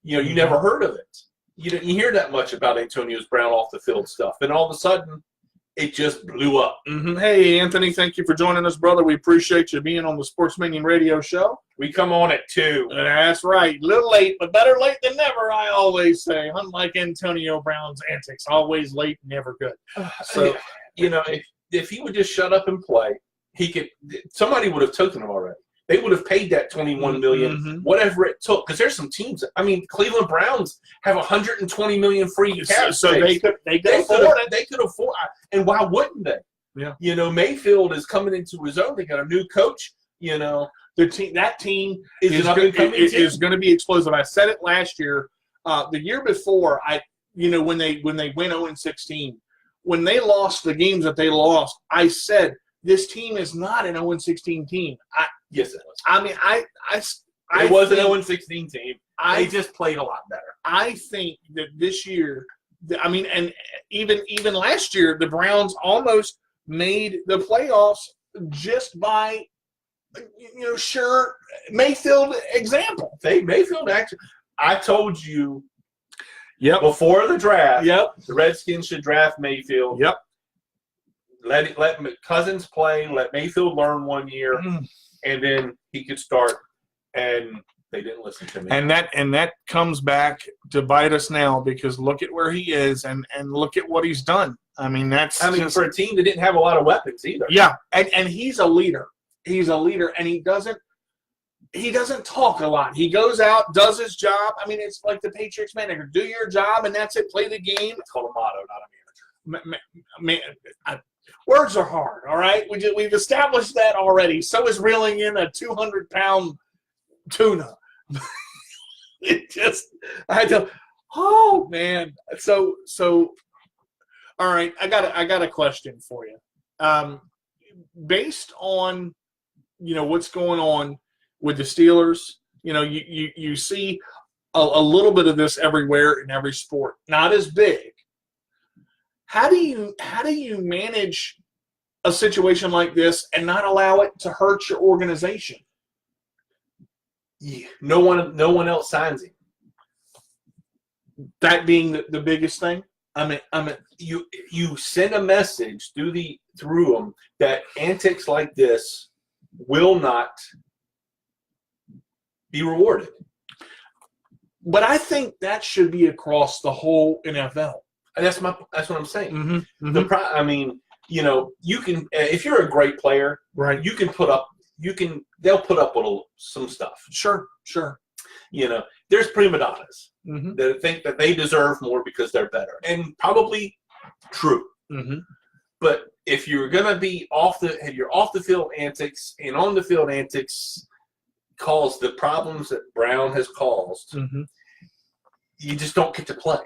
you never heard of it. You didn't hear that much about Antonio Brown off the field stuff, and all of a sudden, it just blew up.
Hey, Anthony, thank you for joining us, brother. We appreciate you being on the Sports Minion Radio Show.
We come on at 2.
That's right. A little late, but better late than never, I always say. Unlike Antonio Brown's antics, always late, never good.
So, if he would just shut up and play, he could. Somebody would have taken him already. They would have paid that $21 million, whatever it took. Because there's some teams. I mean, Cleveland Browns have $120 million free cap
so
space.
They could afford it.
They could afford. And why wouldn't they?
Yeah.
Mayfield is coming into his own. They got a new coach.
That team is going to be explosive. I said it last year. The year before, when they went 0-16, when they lost the games that they lost, I said this team is not an 0-16 team.
Yes, it was.
I mean,
It was an 0-16 team. They just played a lot better.
I think that this year, I mean, and even last year, the Browns almost made the playoffs just by, sure Mayfield example.
Mayfield actually. I told you. Yep. Before the draft.
Yep.
The Redskins should draft Mayfield.
Yep.
Let Cousins play. Let Mayfield learn 1 year, and then he could start. And they didn't listen to me.
And that comes back to bite us now, because look at where he is and look at what he's done. I mean,
for a team that didn't have a lot of weapons either.
Yeah, and he's a leader. He's a leader, and he doesn't talk a lot. He goes out, does his job. I mean, it's like the Patriots manager: do your job, and that's it. Play the game.
It's called a motto, not a manager.
Words are hard. All right, we've established that already. So is reeling in a 200-pound tuna. Oh man. So all right, I got a question for you. Based on what's going on with the Steelers, you see a little bit of this everywhere in every sport. Not as big. How do you manage a situation like this and not allow it to hurt your organization?
Yeah. No one else signs him.
That being the biggest thing. I mean,
you send a message through them that antics like this will not be rewarded.
But I think that should be across the whole NFL.
And that's what I'm saying.
Mm-hmm. Mm-hmm.
You can, if you're a great player,
right?
They'll put up with some stuff.
Sure.
There's prima donnas
mm-hmm.
that think that they deserve more because they're better, and probably true.
Mm-hmm.
But if you're gonna be off the field antics and on the field antics cause the problems that Brown has caused,
mm-hmm.
you just don't get to play.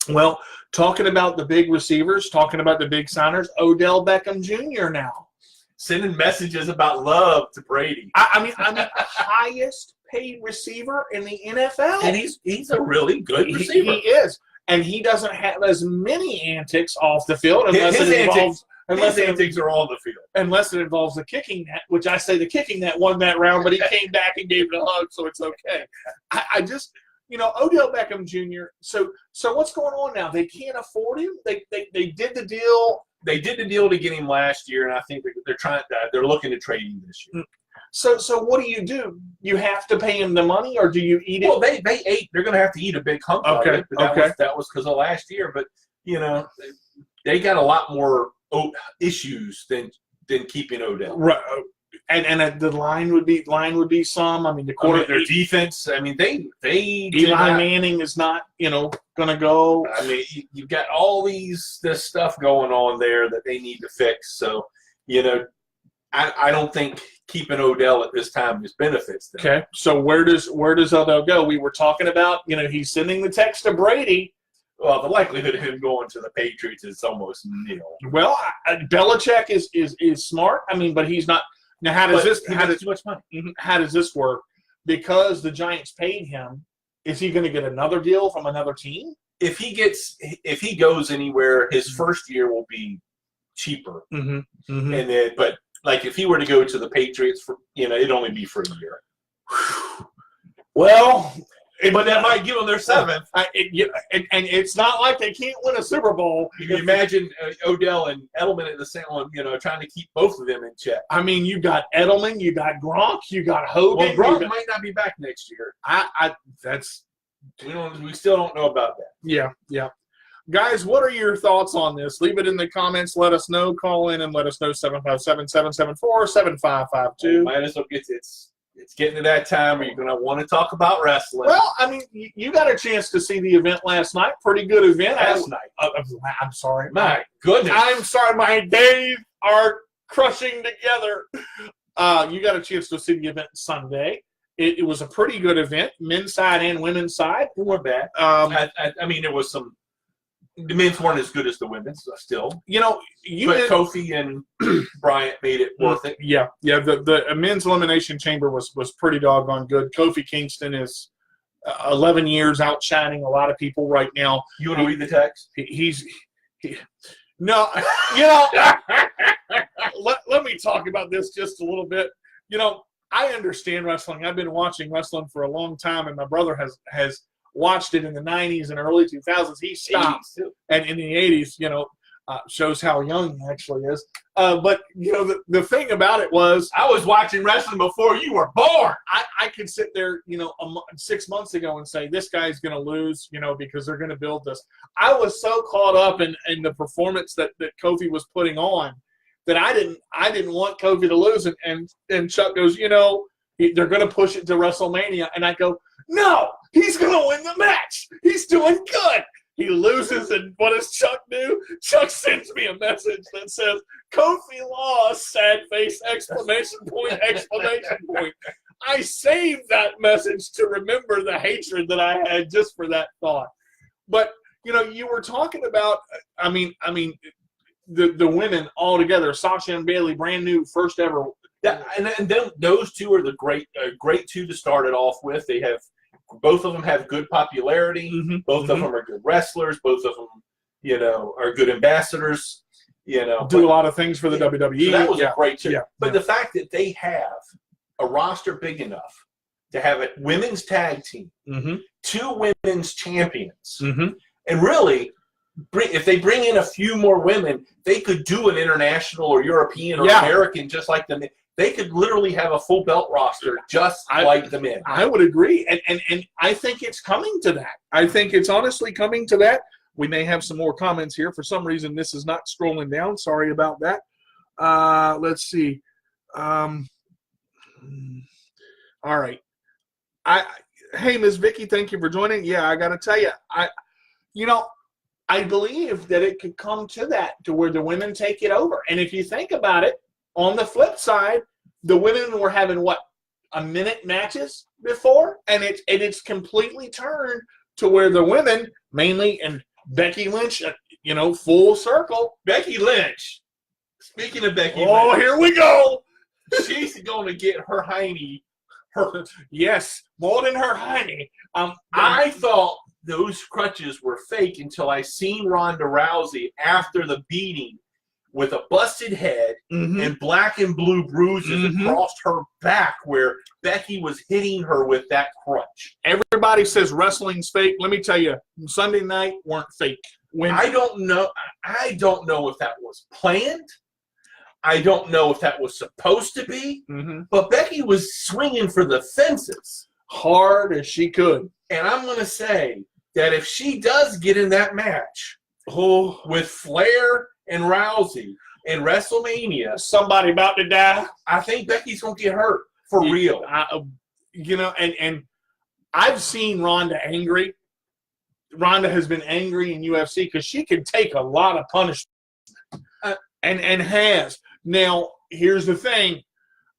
Well, talking about the big receivers, talking about the big signers, Odell Beckham Jr. now
sending messages about love to Brady.
I mean, highest paid receiver in the NFL,
and he's a really good receiver.
He is, and he doesn't have as many antics off the field unless
his
antics
are on the field.
Unless it involves the kicking net, which I say the kicking net won that round, but he came back and gave it a hug, so it's okay. I just, Odell Beckham Jr. So what's going on now? They can't afford him. They did the deal.
They did the deal to get him last year, and I think they're looking to trade him this year.
So what do? You have to pay him the money, or do you eat it?
Well, they're going to have to eat a big hunk of it. But that was because of last year. But they got a lot more issues than keeping Odell.
Right. And the line would be some. I mean,
their defense. I mean, they
Eli Manning is not going to go.
I mean, you've got all this stuff going on there that they need to fix. So I don't think keeping Odell at this time just benefits them.
Okay, so where does Odell go? We were talking about he's sending the text to Brady.
Well, the likelihood of him going to the Patriots is almost nil.
Well, Belichick is smart. I mean, but he's not. Now, how does
too much money?
How does this work? Because the Giants paid him, is he going to get another deal from another team?
If he goes anywhere, his first year will be cheaper.
Mm-hmm. Mm-hmm.
And then, but like if he were to go to the Patriots, it'd only be for a year.
Well,
but that might give them their seventh.
And it's not like they can't win a Super Bowl.
You can imagine Odell and Edelman at the same one, trying to keep both of them in check.
I mean, you got Edelman, you got Gronk, you got Hogan.
Well, Gronk might not be back next year. We still don't know about that.
Yeah. Guys, what are your thoughts on this? Leave it in the comments. Let us know. Call in and let us know. 757-774-7552.
Might as well it's getting to that time where you're going to want to talk about wrestling.
Well, I mean, you got a chance to see the event last night. Pretty good event.
Last night.
I'm sorry.
My goodness.
I'm sorry. My days are crushing together. You got a chance to see the event Sunday. It was a pretty good event, men's side and women's side.
It weren't bad. I mean, there was some The men's weren't as good as the women's still.
You know,
But Kofi and Bryant made it worth it.
Yeah. The men's elimination chamber was pretty doggone good. Kofi Kingston is 11 years outshining a lot of people right now.
You want to read the text?
No, you know, let me talk about this just a little bit. You know, I understand wrestling. I've been watching wrestling for a long time, and my brother has watched it in the 90s and early 2000s. He stopped. And in the 80s, you know, shows how young he actually is. But, you know, the thing about it was,
I was watching wrestling before you were born.
I could sit there, you know, 6 months ago and say, this guy's going to lose, you know, because they're going to build this. I was so caught up in the performance that Kofi was putting on that I didn't want Kofi to lose. And Chuck goes, you know, they're going to push it to WrestleMania. And I go, no, he's going to win the match. He's doing good. He loses, and what does Chuck do? Chuck sends me a message that says, Kofi lost, sad face, exclamation point, exclamation point. I saved that message to remember the hatred that I had just for that thought. But, you know, you were talking about, I mean, the women all together, Sasha and Bailey, brand new, first ever.
Yeah, and then those two are the great two to start it off with. They have both of them have good popularity.
Mm-hmm.
Both of them are good wrestlers. Both of them, you know, are good ambassadors. You know,
Do a lot of things for the WWE.
So that was a great two.
Yeah.
But the fact that they have a roster big enough to have a women's tag team,
mm-hmm.
2 women's champions,
Mm-hmm.
and really, if they bring in a few more women, they could do an international or European or American just like them. They could literally have a full belt roster just like the men.
I would agree. And I think it's coming to that. I think it's honestly coming to that. We may have some more comments here. For some reason, this is not scrolling down. Sorry about that. Let's see. All right. Hey, Ms. Vicky, thank you for joining. Yeah, I got to tell you, I believe that it could come to that, to where the women take it over. And if you think about it, on the flip side, the women were having, a minute matches before? And it's completely turned to where the women, mainly, and Becky Lynch, full circle.
Becky Lynch. Speaking of Becky Lynch.
Oh, here we go.
She's going to get her hiney.
Yes, more than her hiney.
I thought those crutches were fake until I seen Ronda Rousey after the beating with a busted head
mm-hmm.
and black and blue bruises
mm-hmm.
across her back where Becky was hitting her with that crutch.
Everybody says wrestling's fake. Let me tell you, Sunday night weren't fake.
I don't know if that was planned. I don't know if that was supposed to be.
Mm-hmm.
But Becky was swinging for the fences.
Hard as she could.
And I'm going to say that if she does get in that match with Flair and Rousey in WrestleMania,
somebody about to die,
I think Becky's going to get hurt for real.
And I've seen Ronda angry. Ronda has been angry in UFC because she can take a lot of punishment and has. Now, here's the thing.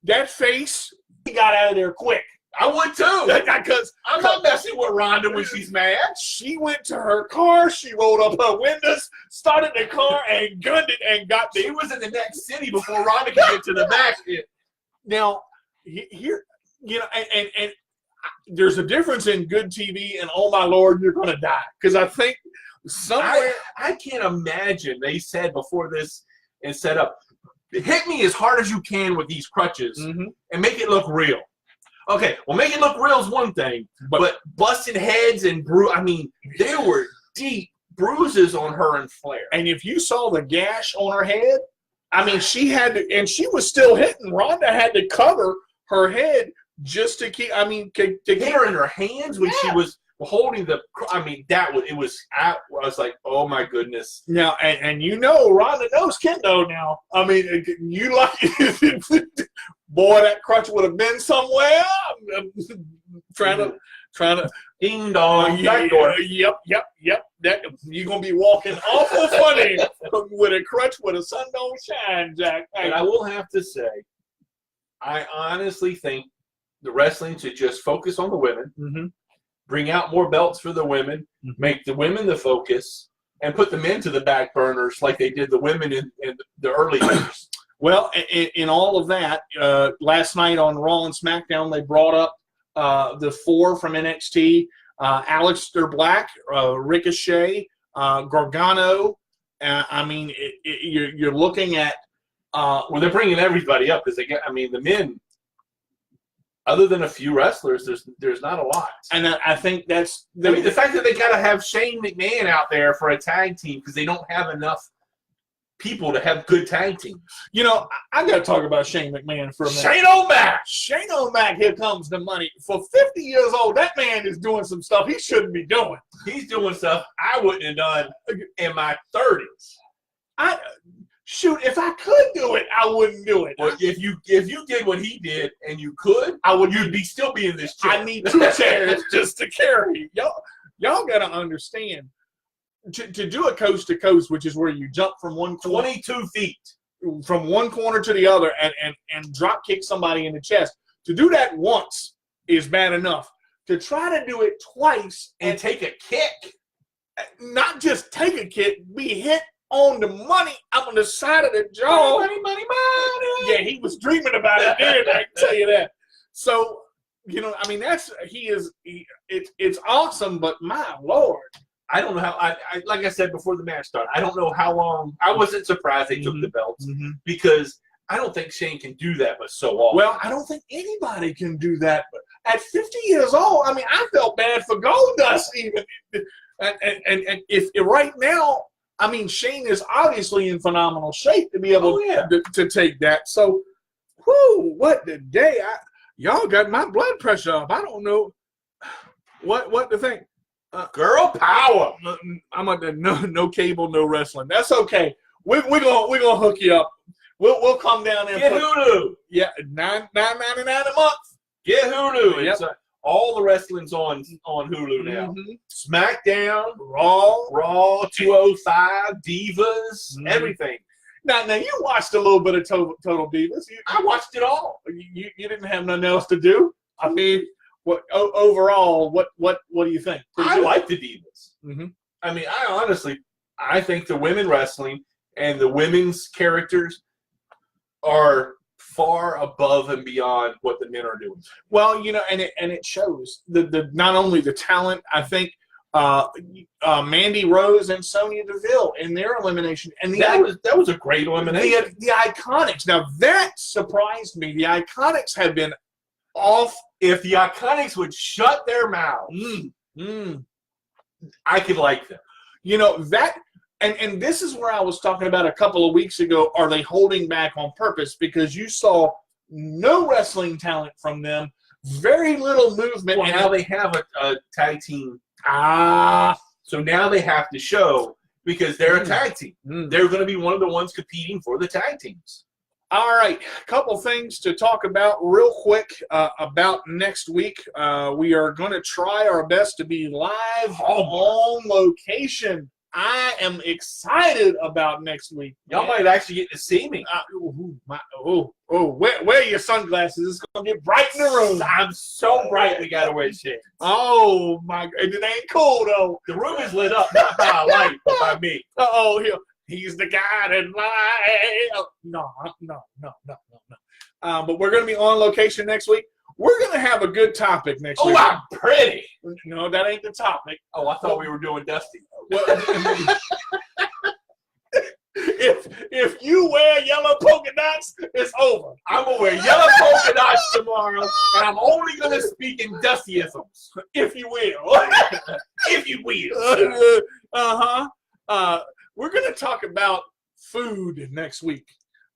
That face, he got out of there quick.
I would too.
Because
I'm not messing with Ronda when she's mad.
She went to her car, she rolled up her windows, started the car, and gunned it and got there.
She was in the next city before Ronda could get to the back.
Now, here, and there's a difference in good TV and, oh, my Lord, you're going to die. Because I think somewhere.
I can't imagine they said before this and set up, hit me as hard as you can with these crutches
mm-hmm.
and make it look real. Okay, well, make it look real is one thing, but busted heads and there were deep bruises on her and Flair.
And if you saw the gash on her head, she had to, and she was still hitting. Ronda had to cover her head just to keep, to
hit her in her hands when she was holding the, I was like, oh my goodness.
Now, and Ronda knows kendo now. You like, boy, that crutch would have been somewhere. Trying to
ding dong.
Yep. You're gonna be walking awful funny with a crutch where the sun don't shine, Jack.
And I will have to say, I honestly think the wrestling should just focus on the women,
mm-hmm.
bring out more belts for the women,
mm-hmm.
make the women the focus, and put the men to the back burners like they did the women in the early years.
Well, in all of that, last night on Raw and SmackDown, they brought up the 4 from NXT, Aleister Black, Ricochet, Gargano. I mean, you're looking at.
Well, they're bringing everybody up because the men. Other than a few wrestlers, there's not a lot.
And I think that's
the fact that they got to have Shane McMahon out there for a tag team because they don't have enough people to have good tag teams.
You know, I got to talk about Shane McMahon for a minute.
Shane O'Mac!
Shane O'Mac, here comes the money. For 50 years old, that man is doing some stuff he shouldn't be doing.
He's doing stuff I wouldn't have done in my 30s.
Shoot, if I could do it, I wouldn't do it.
Well, if you did what he did and you could, you'd still be in this chair.
I need 2 chairs just to carry. Y'all got to understand. To do a coast to coast, which is where you jump from one corner,
22 feet
from one corner to the other, and drop kick somebody in the chest. To do that once is bad enough. To try to do it twice
and take a kick,
not just take a kick, be hit on the money, up on the side of the jaw.
Money.
Yeah, he was dreaming about it then, I can tell you that. So, you know, I mean, it's awesome, but my Lord.
I don't know how, like I said before the match started, I don't know how long, I wasn't surprised they took the belts because I don't think Shane can do that but so often.
Well, I don't think anybody can do that. But at 50 years old, I mean, I felt bad for Goldust even. And if right now, I mean, Shane is obviously in phenomenal shape to be able to take that. So, whoo, what the day. Y'all got my blood pressure up. I don't know what to think.
Girl power.
I'm on the no cable, no wrestling. That's okay. We're gonna hook you up. We'll come down there.
Get Hulu.
Yeah, $9.99 a month.
Get Hulu.
Yep.
All the wrestling's on Hulu now. SmackDown, Raw, 205, Divas, everything.
Now you watched a little bit of Total Divas.
I watched it all.
You didn't have nothing else to do. I mean, overall, what do you think?
I like the Divas. I mean, I think the women wrestling and the women's characters are far above and beyond what the men are doing.
Well, you know, and it shows the not only the talent. I think Mandy Rose and Sonya Deville in their elimination, and
that was a great elimination.
The Iconics. Now that surprised me. The Iconics have been off.
If the Iconics would shut their mouths, I could like them.
You know that. And this is where I was talking about a couple of weeks ago. Are they holding back on purpose? Because you saw no wrestling talent from them, very little movement.
Well, now they have a tag team. So now they have to show because they're a tag team. They're going to be one of the ones competing for the tag teams.
All right, a couple things to talk about real quick about next week. We are going to try our best to be live on location. I am excited about next week.
Y'all might actually get to see me.
Wear your sunglasses. It's going to get bright in the room.
I'm so bright we got to wear shades.
Oh, my God. It ain't cool, though.
The room is lit up, not by a light, but by me.
He's the guy that light. No. But we're going to be on location next week. We're going to have a good topic next week.
Oh, I'm pretty.
No, that ain't the topic.
Oh, I thought we were doing Dusty.
Well, if you wear yellow polka dots, it's over.
I'm going to wear yellow polka dots tomorrow, and I'm only going to speak in Dustyisms.
If you will.
If you will.
We're going to talk about food next week.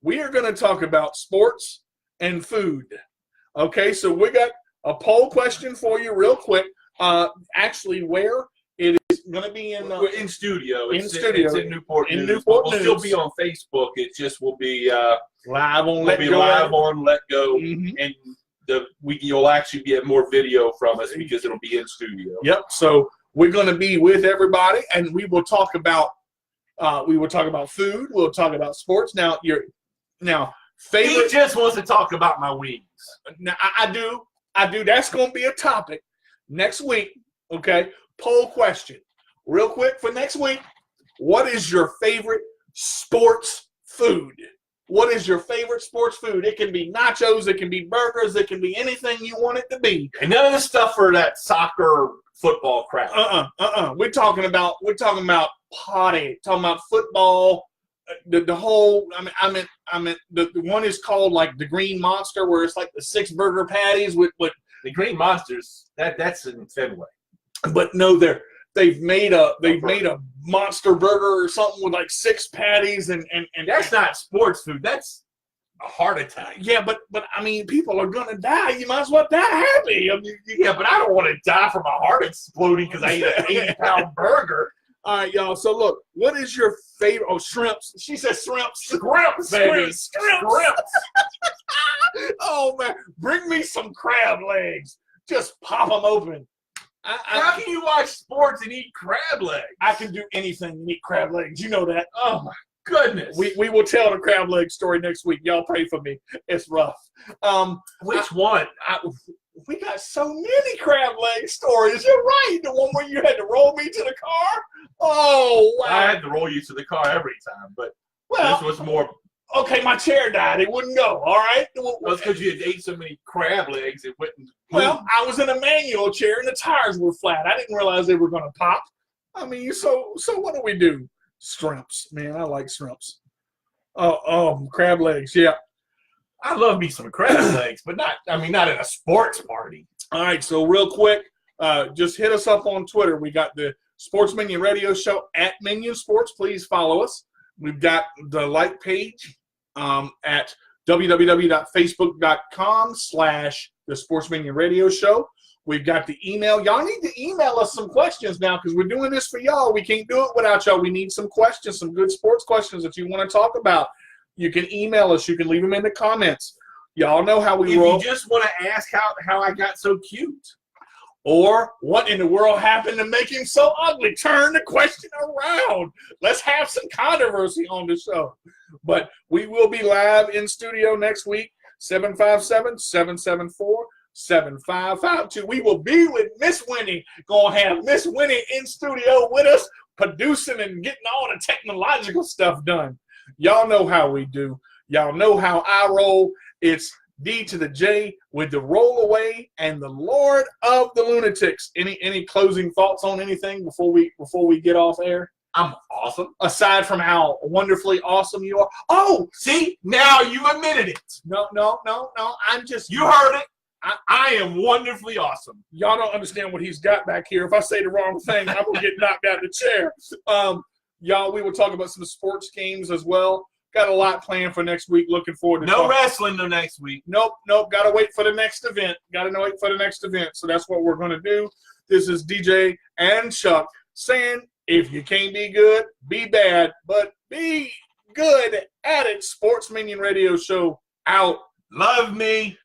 We are going to talk about sports and food. Okay, so we got a poll question for you real quick. Actually, where it is going to be
in studio.
It's
in Newport.
In
News.
Newport
We'll
News.
Still be on Facebook. It just will be
live on
Let Go. And you'll actually get more video from us because it'll be in studio.
Yep. So we're going to be with everybody, and we will talk about food. We'll talk about sports. Now favorite.
He just wants to talk about my wings.
Now, I do. That's going to be a topic next week. Okay. Poll question. Real quick for next week. what is your favorite sports food? What is your favorite sports food? It can be nachos, it can be burgers, it can be anything you want it to be.
And none of the stuff for that soccer, football crap.
We're talking about potty, talking about football. The whole. I mean, the one is called like the Green Monster, where it's like the 6 burger patties with
the Green Monsters. That's in Fenway.
But no, they've made a monster burger or something with like 6 patties and
that's not sports food. That's a heart attack.
Yeah, but I mean, people are gonna die. You might as well die happy. I mean,
yeah, but I don't want to die from a heart exploding because I ate an 80-pound burger.
All right, y'all. So look, what is your favorite? Oh, shrimps. She says shrimps.
Shrimps, baby. Shrimps.
Oh man, bring me some crab legs. Just pop them open.
How can you watch sports and eat crab legs?
I can do anything and eat crab legs. You know that.
Oh my goodness.
We will tell the crab leg story next week. Y'all pray for me. It's rough.
Which one?
We got so many crab leg stories. You're right. The one where you had to roll me to the car. Oh wow.
I had to roll you to the car every time, but this was more.
Okay, my chair died. It wouldn't go. All right.
Well, it's because you had ate so many crab legs, it wouldn't.
Well, I was in a manual chair and the tires were flat. I didn't realize they were going to pop. I mean, so what do we do? Shrimps, man. I like shrimps. Oh, crab legs. Yeah.
I love me some crab legs, but not in a sports party.
All right. So real quick, just hit us up on Twitter. We got the Sports Minion Radio Show at Minion Sports. Please follow us. We've got the like page at www.facebook.com/the Sports Minion Radio Show. We've got the email. Y'all need to email us some questions now because we're doing this for y'all. We can't do it without y'all. We need some questions, some good sports questions that you want to talk about. You can email us. You can leave them in the comments. Y'all know how we roll.
If you just want to ask how I got so cute.
Or what in the world happened to make him so ugly? Turn the question around. Let's have some controversy on the show. But we will be live in studio next week, 757-774-7552. We will be with Miss Winnie. Going to have Miss Winnie in studio with us, producing and getting all the technological stuff done. Y'all know how we do. Y'all know how I roll. It's D to the J with the rollaway and the Lord of the Lunatics. Any closing thoughts on anything before we get off air?
I'm awesome.
Aside from how wonderfully awesome you are. Oh,
see, now you admitted it.
No. I'm just.
You heard it. I am wonderfully awesome.
Y'all don't understand what he's got back here. If I say the wrong thing, I will get knocked out of the chair. Y'all, we will talk about some sports games as well. Got a lot planned for next week. Looking forward to
no wrestling though next week.
Nope. Got to wait for the next event. So that's what we're going to do. This is DJ and Chuck saying, if you can't be good, be bad, but be good at it. Sports Minion Radio Show out.
Love me.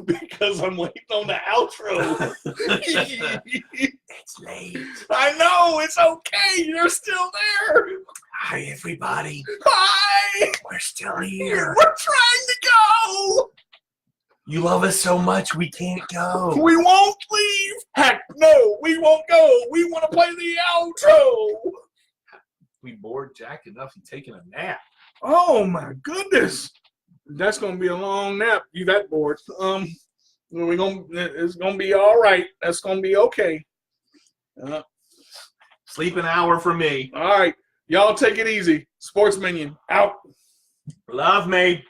Because I'm waiting on the outro.
It's late.
I know, it's okay. You're still there.
Hi, everybody.
Hi.
We're still here.
We're trying to go.
You love us so much, we can't go.
We won't leave. Heck, no, we won't go. We want to play the outro.
We bored Jack enough. He's taking a nap.
Oh, my goodness. That's gonna be a long nap. You that bored? It's gonna be all right. That's gonna be okay.
Sleep an hour for me.
All right, y'all take it easy. Sports Minion out.
Love me.